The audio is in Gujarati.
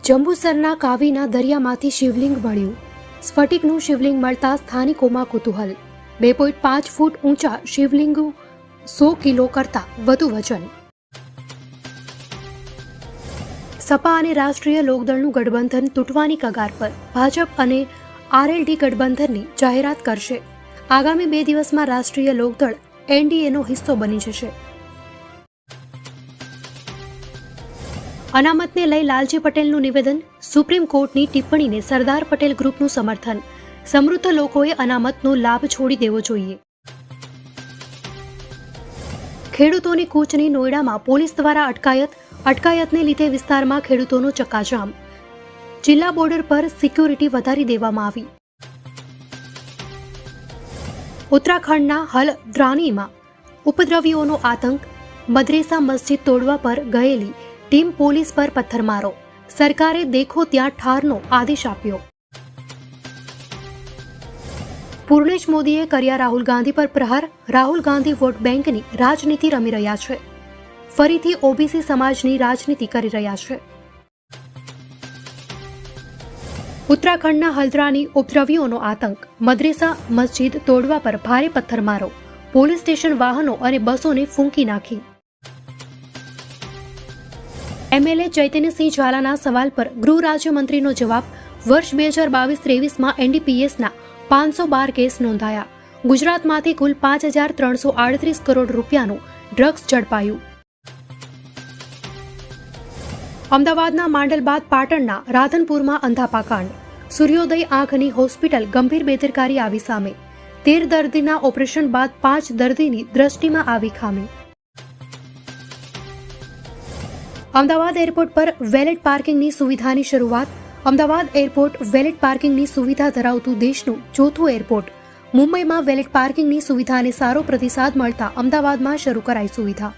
જંબુસરના કાવીના દરિયામાંથી શિવલિંગ મળ્યું. સ્ફટિકનું શિવલિંગ મળતા સ્થાનિકોમાં કુતૂહલ. 2.5 ફૂટ ઊંચા શિવલિંગ, 100 કિલો કરતાં વધુ વજન. સપા અને રાષ્ટ્રીય લોકદળનું ગઠબંધન તૂટવાની કગાર પર. ભાજપ અને આરએલડી ગઠબંધનની જાહેરાત કરશે. આગામી 2 દિવસમાં રાષ્ટ્રીય લોકદળ એનડીએનો હિસ્સો બની જશે. અનામતને લઈ લાલજી પટેલનું નિવેદન. સુપ્રીમ કોર્ટની ટિપ્પણીને સરદાર પટેલ ગ્રુપનું સમર્થન. સમૃદ્ધ લોકોએ અનામતનો લાભ છોડી દેવો જોઈએ. ખેડૂતોની કૂચની નોઈડામાં પોલીસ દ્વારા અટકાયતને લીધે વિસ્તારમાં ખેડૂતોનો ચક્કાજામ. જિલ્લા બોર્ડર પર સિક્યુરિટી વધારી દેવામાં આવી. ઉત્તરાખંડના હલ્દ્વાનીમાં ઉપદ્રવીઓનો આતંક. મદરેસા મસ્જિદ તોડવા પર ગયેલી ટીમ પોલીસ પર પથ્થરમારો. સરકારે દેખો ત્યાં ઠારનો આદેશ આપ્યો. પૂર્ણેશ મોદીએ કર્યા રાહુલ ગાંધી પર પ્રહાર. રાહુલ ગાંધી વોટ બેંકની રાજનીતિ રમી રહ્યા છે. ફરીથી ઓબીસી સમાજની રાજનીતિ કરી રહ્યા છે. ઉત્તરાખંડના હલ્દ્વાની ઉપદ્રવીઓનો આતંક. મદરેસા મસ્જિદ તોડવા પર ભારે પથ્થરમારો. પોલીસ સ્ટેશન, વાહનો અને બસોને ફૂંકી નાખી. એમએલએ ચૈતન્યસિંહ ઝાલાના સવાલ પર ગૃહ રાજ્યમંત્રીનો જવાબ. વર્ષ 2022-23માં એનડીપીએસના 512 કેસ નોંધાયા. ગુજરાતમાંથી કુલ 5,338 કરોડ રૂપિયાનું ડ્રગ્સ ઝડપાયું. અમદાવાદના માંડલ બાદ પાટણના રાધનપુરમાં અંધાપાકાંડ. સૂર્યોદય આંખની હોસ્પિટલ ગંભીર બેદરકારી આવી સામે. 13 દર્દીના ઓપરેશન બાદ 5 દર્દીની દ્રષ્ટિમાં આવી ખામી. અમદાવાદ એરપોર્ટ પર વેલેટ પાર્કિંગની સુવિધાની શરૂઆત. અમદાવાદ એરપોર્ટ વેલેટ પાર્કિંગની સુવિધા ધરાવતું દેશનું ચોથું એરપોર્ટ. મુંબઈમાં વેલેટ પાર્કિંગની સુવિધાને સારો પ્રતિસાદ મળતા અમદાવાદમાં શરૂ કરાઈ સુવિધા.